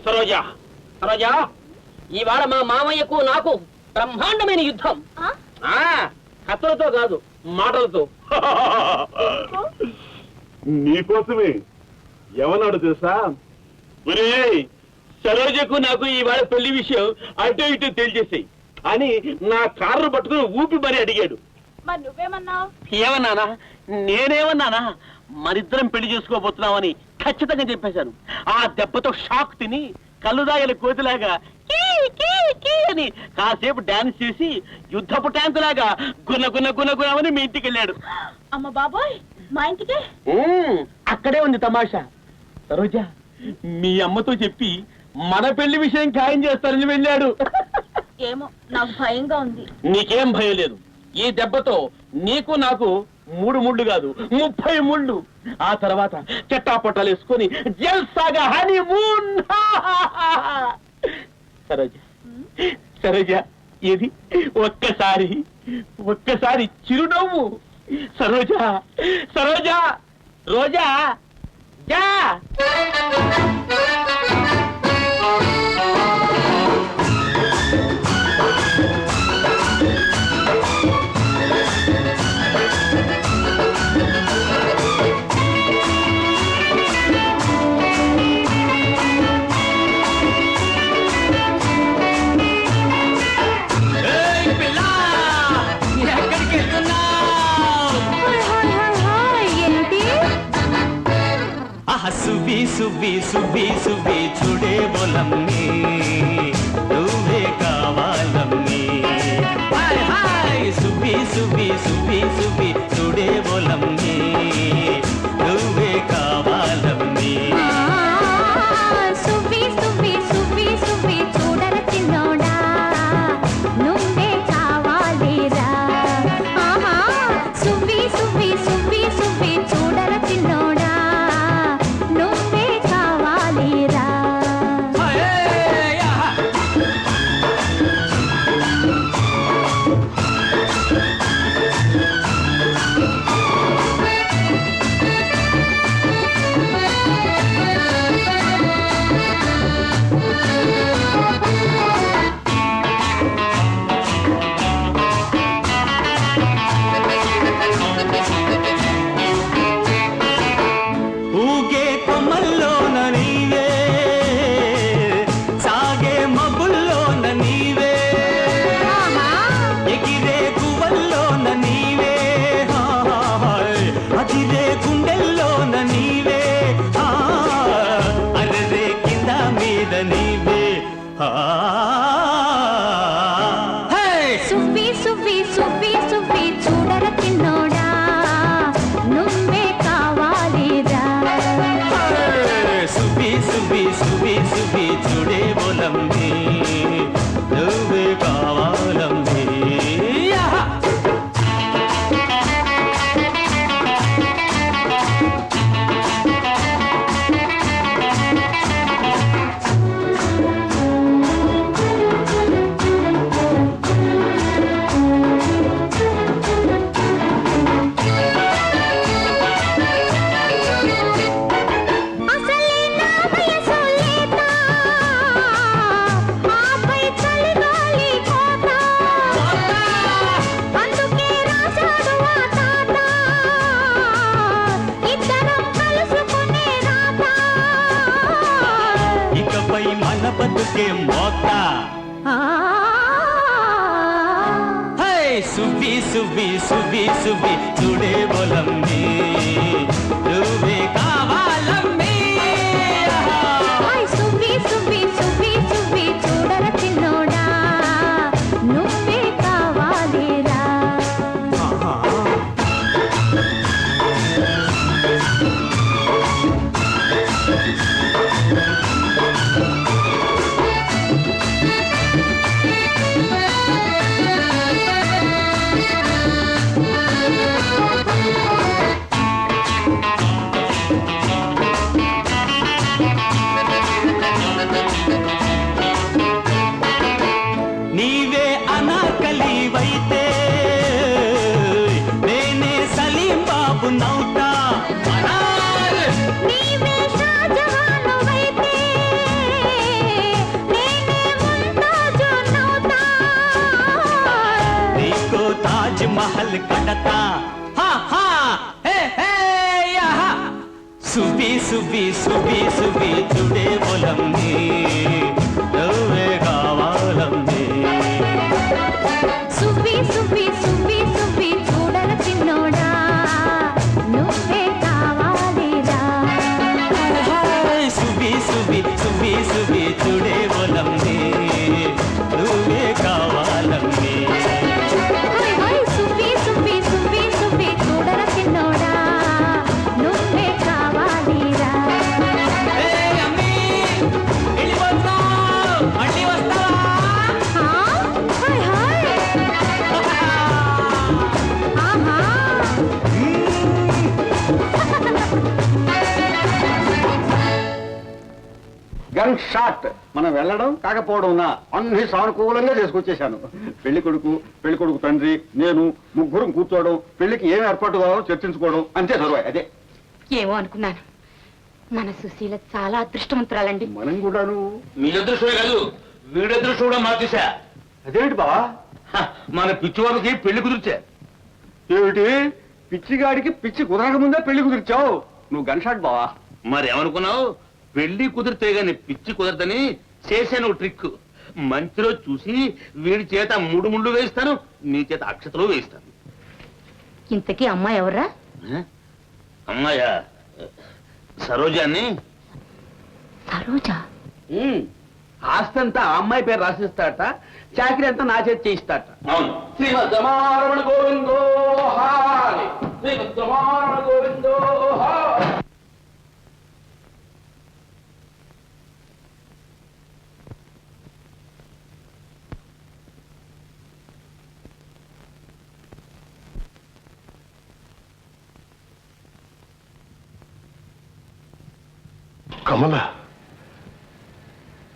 సరోజా సరోజా, ఇవాళ మా మామయ్యకు నాకు బ్రహ్మాండమైన యుద్ధం. కత్తులతో కాదు, మాటలతో. నీకోసమే ఏమన్నాడు తెలుసా? సరోజకు నాకు ఇవాళ పెళ్లి విషయం అటు ఇటు తెలిసేసాయి అని నా కారు పట్టుకుని ఊపి మరీ అడిగాడు. మరి నువ్వేమన్నావు? ఏమన్నానా? నేనేమన్నానా? మరిద్దరం పెళ్లి చేసుకోబోతున్నామని ఖచ్చితంగా చెప్పేశాను. ఆ దెబ్బతో షాక్ తిని కళ్ళుదాగల కోతిలాగా కీ కీ కీ అని కాసేపు డాన్స్ చేసి యుద్ధపు ట్యాంకు లాగా గున్న గున్న గున్న గుణమని మీ ఇంటికి వెళ్ళాడు. అమ్మ బాబోయ్, మా ఇంటికి? అక్కడే ఉంది తమాషా. సరోజా, మీ అమ్మతో చెప్పి మన పెళ్లి విషయం ఖాయం చేస్తారని వెళ్ళాడు. ఏమో, నాకు భయంగా ఉంది. నీకేం భయం లేదు. ఈ దెబ్బతో నీకు నాకు 3 ముళ్ళు కాదు 30 ముళ్ళు. ఆ తర్వాత చెట్టాపట్టాలు వేసుకొని జల్సాగా హనీమూన్. సరోజా సరోజా, ఇది ఒక్కసారి చిరునవ్వు. సరోజా సరోజా, రోజా జా. సువ్వి సువ్వి సువ్వి సువ్వి చూడే బోలమ్మి, నువ్వే కావాలమ్మి. హాయ్ హాయ్ సువ్వి సువ్వి సువ్వి సువ్వి చూడే బోలమ్మి, నువ్వే కావాలమ్మి. సువ్వి సువ్వి సువ్వి సువ్వి చూడర చిన్నోడా, నువ్వే కావాలిరా. సువ్వి సువ్వి సువ్వి సువ్వి చూడర చిన్నోడా, సువ్వి సువ్వి సువ్వి సువ్వి చూడర చిన్నోడా, నువ్వే కావాలిరా. సువ్వి సువ్వి సువ్వి సువ్వి చూడే బోలమ్మి, నువ్వే కావాలమ్మి. బతుకే మోతా. సువ్వి సువ్వి సువ్వి సువ్వి చూడే బోలమ్మి, నువ్వే కావాలమ్మి. సువ్వి సువ్వి సువ్వి సువ్వి చూడర చిన్నోడా, నువ్వే కావాలిరా. महल कटता हा हा हे हे यहा सुबी सुबी सुबी सुबी जुड़े बोलम्मी నువ్వే కావాలమ్మి సువ్వి సువ్వి సువ్వి సువ్వి చూడల చిన్నోడా నువ్వే కావాలిరా సుబి సుబి సుబి సుబి చూడే బోలమ్మి నువ్వే కావాలమ్మి హై హై సువ్వి సువ్వి సువ్వి సువ్వి చూడల చిన్నోడా నువ్వే కావాలిరా ఏ అమ్మి వెళ్ళిపోతా మళ్ళీ వస్తావా హై హై ఆహా గన్ షాట్ మనం వెళ్ళడం కాకపోవడం అన్ని సానుకూలంగా చేసుకొచ్చేసాను. పెళ్లి కొడుకు తండ్రి, నేను ముగ్గురం కూర్చోవడం, పెళ్లికి ఏం ఏర్పాటు కావాలో చర్చించుకోవడం, అంతే సర్వాయి అదే. ఏమో అనుకున్నాను. మన సుశీల చాలా అదృష్టవంతురాలండి. మనం కూడాను. మీ అదృష్టమే కాదు వీడి అదృష్టం కూడా మార్చేశా. అదేమిటి బావా? మన పిచ్చివాళ్ళకి పెళ్లి కుదిర్చా. ఏమిటి పిచ్చిగాడికి పిచ్చి కుదరక ముందే పెళ్లి కుదిర్చావు? నువ్వు గన్ షాట్ బావా. మరి ఏమనుకున్నావు? పెళ్లి కుదిరితే గాని పిచ్చి కుదరదని చేశాను ట్రిక్. మంచిలో చూసి వీడి చేత 3 ముళ్ళు వేయిస్తాను, నీ చేత అక్షతలు వేయిస్తాను. ఇంతకీ అమ్మాయి ఎవర్రా? అమ్మాయా? సరోజాన్ని. సరోజా? ఆస్తంతా ఆ అమ్మాయి పేరు రాసిస్తాట, చాకరీ అంతా నా చేతి చేయిస్తాట. అవును. శ్రీమద్రమణ గోవిందో హారి, శ్రీమద్రమణ గోవిందో హారి. కమల,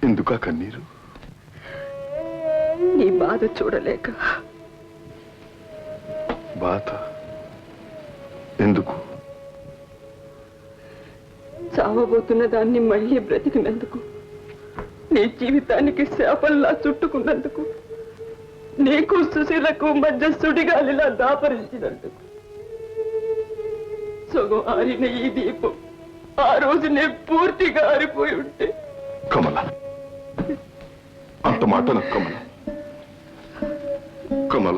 ఎందుకా కన్నీరు? నీ బాధ చూడలేక. బాధ ఎందుకు? చావబోతున్న దాన్ని మళ్ళీ బ్రతికినందుకు, నీ జీవితానికి శాపంలా చుట్టుకున్నందుకు, నీకు సుశీలకు మధ్య సుడిగాలిలా దాపరించినందుకు. సగం ఆరిన ఈ దీపం ఆ రోజు నేను పూర్తిగా ఆరిపోయి ఉంటే. కమల, అంత మాట నాకు కమల. కమల,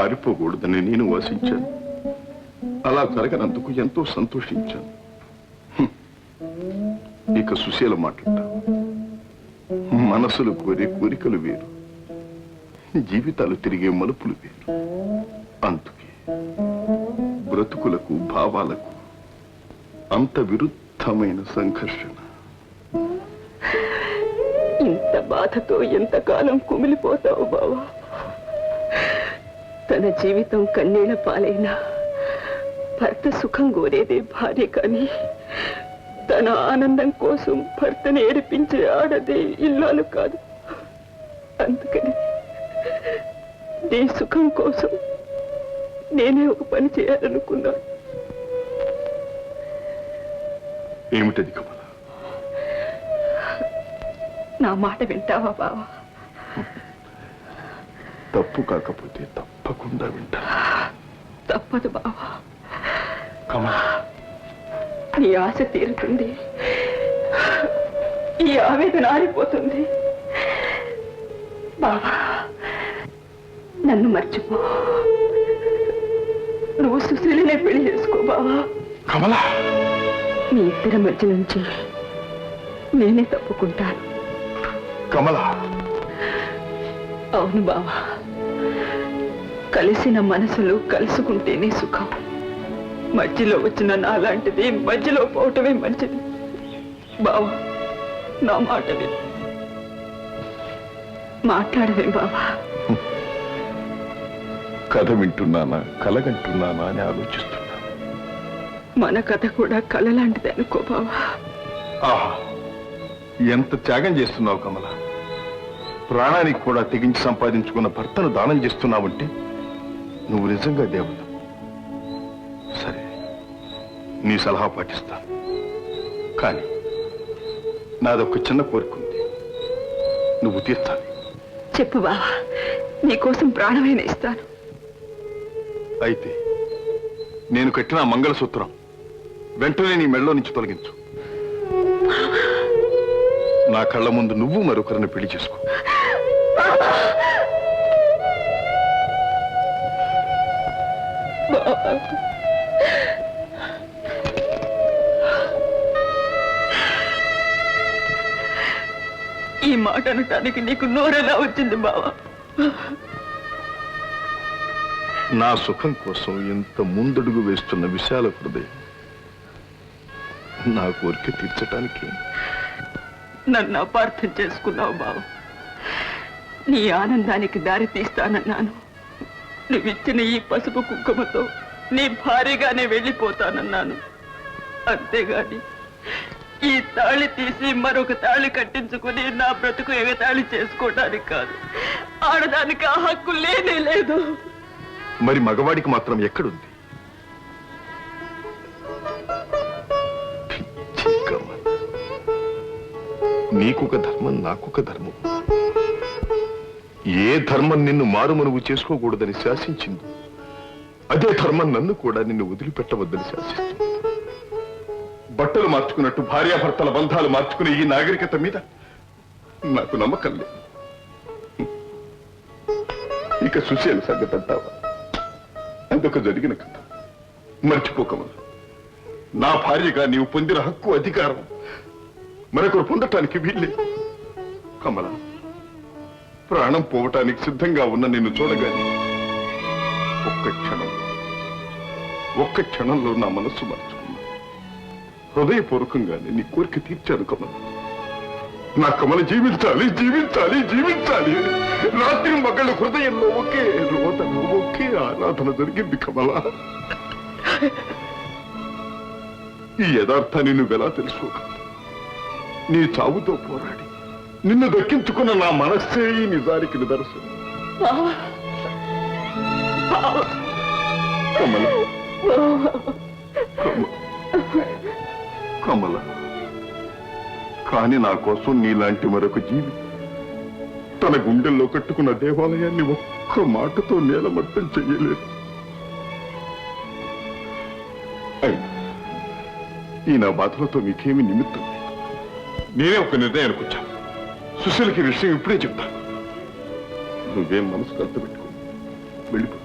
ఆరిపోకూడదని నేను వాసించాను. అలా జరగనందుకు ఎంతో సంతోషించాను. ఇక సుశీల మాట్లాడ. మనసులు కోరే కోరికలు వేరు, జీవితాలు తిరిగే మలుపులు వేరు. అందుకే బ్రతుకులకు భావాలకు అంత విరుద్ధమైన సంఘర్షణ. ఇంత బాధతో ఎంతకాలం కుమిలిపోతావు బావా? తన జీవితం కన్నీళ్ల పాలైనా భర్త సుఖం కోరేదే భార్య, కానీ తన ఆనందం కోసం భర్తను ఏడిపించే ఆడదే ఇల్లాలు కాదు. అందుకని నీ సుఖం కోసం నేనే ఒక పని చేయాలనుకున్నాను. ఏమిటది కమల? నా మాట వింటావా బావా? తప్పు కాకపోతే తప్పకుండా వింటా. తప్పదు బావా. కమల, నీ ఆశ తీరుతుంది, ఈ ఆవేదన ఆరిపోతుంది. బావా, నన్ను మర్చిపో. నువ్వు సుశీలనే పెళ్లి చేసుకో బావా. కమల, మీ ఇద్దరి మధ్య నుంచి నేనే తప్పుకుంటాను. కమల, అవును బావా, కలిసిన మనసులు కలుసుకుంటేనే సుఖం. మధ్యలో వచ్చిన నాలాంటిది మధ్యలో పోవటమే మంచిది. బావా, నా మాట విను. మాట్లాడవే బావా. కథ వింటున్నానా కలగంటున్నానా అని ఆలోచిస్తున్నా. మన కథ కూడా కళ లాంటిది అనుకో బావా. ఆహా, ఎంత త్యాగం చేస్తున్నావు కమల. ప్రాణానికి కూడా తెగించి సంపాదించుకున్న భర్తను దానం చేస్తున్నావంటే నువ్వు నిజంగా దేవత. సరే, నీ సలహా పాటిస్తాను. కానీ నాదొక చిన్న కోరిక ఉంది, నువ్వు తీర్చాలి. చెప్పు బావా, నీకోసం ప్రాణమైన ఇస్తాను. అయితే నేను కట్టిన ఆ మంగళసూత్రం వెంటనే నీ మెళ్ళలో నుంచి తొలగించు. నా కళ్ళ ముందు నువ్వు మరొకరిని పెళ్లి చేసుకో. ఈ మాట అనటానికి నీకు నోరెలా వచ్చింది బావా? నా సుఖం కోసం ఎంత ముందడుగు వేస్తున్న విశాల హృదయం నా కోరిక తీర్చటానికి. నన్ను అపార్థం చేసుకున్నావు బావ. నీ ఆనందానికి దారి తీస్తానన్నాను. నువ్విచ్చిన ఈ పసుపు కుంకుమతో నీ భారీగానే వెళ్ళిపోతానన్నాను. అంతేగాని ఈ తాళి తీసి మరొక తాళి కట్టించుకుని నా బ్రతుకు ఎగతాళి చేసుకోవడానికి కాదు. ఆడదానికి ఆ హక్కు లేనే లేదు. మరి మగవాడికి మాత్రం ఎక్కడుంది? నీకొక ధర్మం, నాకొక ధర్మం. ఏ ధర్మం నిన్ను మారుమనువు చేసుకోకూడదని శాసించింది, అదే ధర్మం నన్ను కూడా నిన్ను వదిలిపెట్టవద్దని శాసిస్తుంది. బట్టలు మార్చుకున్నట్టు భార్యాభర్తల బంధాలు మార్చుకునే ఈ నాగరికత మీద నాకు నమ్మకం లేదు. ఇక సుశీల సంగతి అంటావా? అదొక జరిగిన కథ. మర్చిపోకమా, నా భార్యగా నీవు పొందిన హక్కు, అధికారం మరొకరు పొందటానికి వీళ్ళే. కమల, ప్రాణం పోవటానికి సిద్ధంగా ఉన్న నిన్ను చూడగానే ఒక్క క్షణంలో నా మనస్సు మార్చుకున్నా. హృదయపూర్వకంగానే నీ కోరిక తీర్చాను కమల. నా కమల జీవించాలి, జీవించాలి, జీవించాలి. రాత్రి మగళ్ళ హృదయంలో ఒకే రోదన, ఒకే ఆరాధన జరిగింది కమల. ఈ యథార్థాన్ని నువ్వెలా తెలుసుకోగలవు? నీ చావుతో పోరాడి నిన్ను దక్కించుకున్న నా మనస్సే ఈ నిజానికి నిదర్శనం. కమల, కమల, కానీ నా కోసం నీలాంటి మరొక జీవి తన గుండెల్లో కట్టుకున్న దేవాలయాన్ని ఒక్క మాటతో నేలమట్టం చెయ్యలేదు. అయినా ఈ నా బాధలతో మీకేమీ నిమిత్తం లేదు. నేనే ఒక నిర్ణయానికి వచ్చాను. సుశీలకి విషయం ఇప్పుడే చెప్తాను. నువ్వేం మనసు కలుత పెట్టుకో, వెళ్ళిపో.